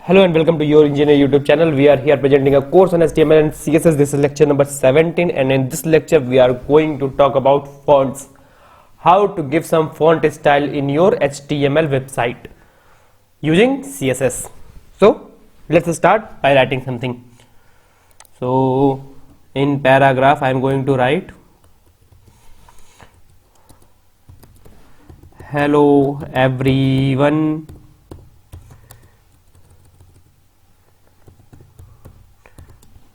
Hello and welcome to Your Engineer YouTube channel. We are here presenting a course on HTML and CSS. This is lecture number 17, and in this lecture we are going to talk about fonts. How to give some font style in your HTML website using CSS. So let's start by writing something. So in paragraph I am going to write hello everyone,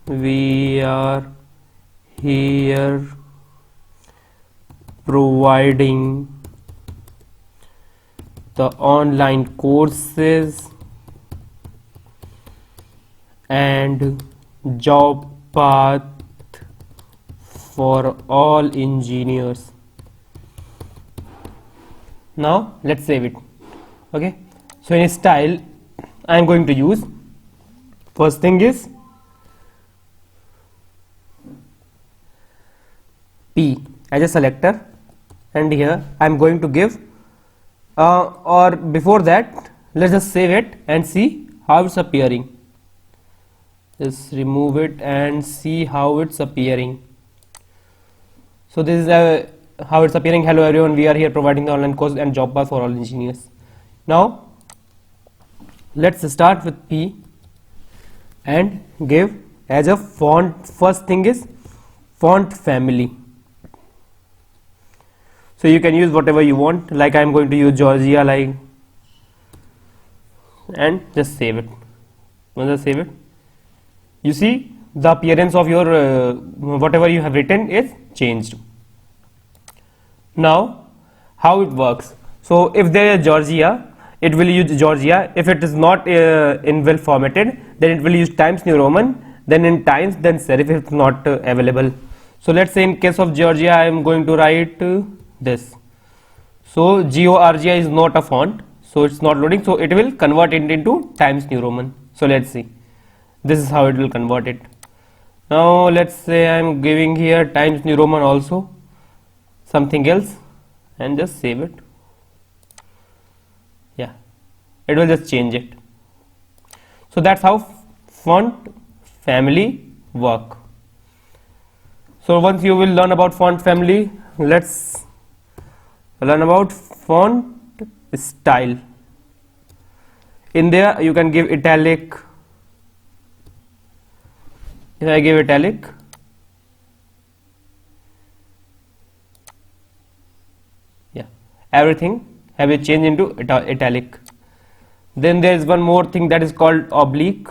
we are here providing the online courses and job path for all engineers. Now let's save it. Okay, so in style I am going to use, first thing is P as a selector, and here I am going to give or before that let's just save it and see how it's appearing. Just remove it and see how it's appearing. So this is how it's appearing. Hello everyone, we are here providing the online course and job path for all engineers. Now let's start with P and give as a font, first thing is font family. So you can use whatever you want, like I am going to use Georgia, like, and just save it. Once I save it, you see the appearance of your whatever you have written is changed. Now how it works? So if there is Georgia, it will use Georgia. If it is not in well formatted, then it will use Times New Roman, then in Times, then serif if it's not available. So let's say in case of Georgia I am going to write this. So Georgia is not a font, so it's not loading, so it will convert it into Times New Roman. So let's see, this is how it will convert it. Now let's say I am giving here Times New Roman also, something else, and just save it. Yeah, it will just change it. So that's how font family work. So once you will learn about font family, let's learn about font style. In there you can give italic. If I give italic, yeah, everything have a change into italic. Then there is one more thing that is called oblique.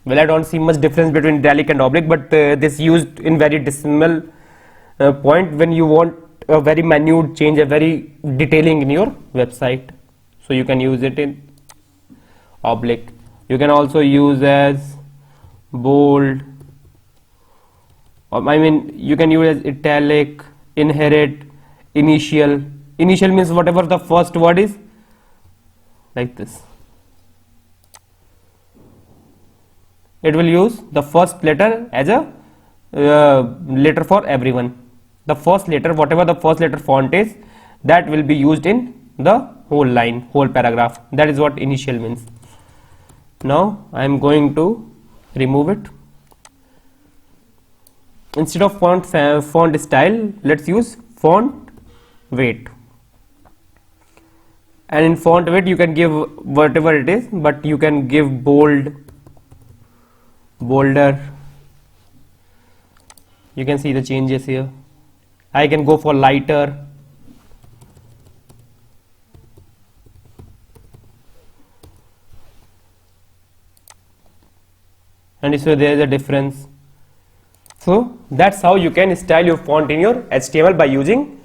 Well, I don't see much difference between italic and oblique, but this used in very decimal point when you want a very minute change, a very detailing in your website. So you can use it in oblique. You can also use as bold, I mean you can use as italic, inherit, initial. Initial means whatever the first word is, like this. It will use the first letter as a letter for everyone. The first letter, whatever the first letter font is, that will be used in the whole line, whole paragraph. That is what initial means. Now I am going to remove it. Instead of font style, let's use font weight. And in font weight you can give whatever it is, but you can give bold, bolder. You can see the changes here. I can go for lighter. And so there is a difference. So that's how you can style your font in your HTML by using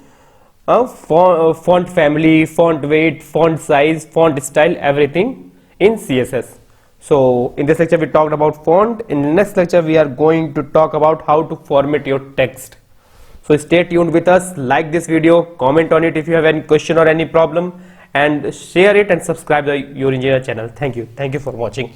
a font family, font weight, font size, font style, everything in CSS. So in this lecture we talked about font. In the next lecture we are going to talk about how to format your text. So stay tuned with us, like this video, comment on it if you have any question or any problem, and share it and subscribe to Your Engineer channel. Thank you for watching.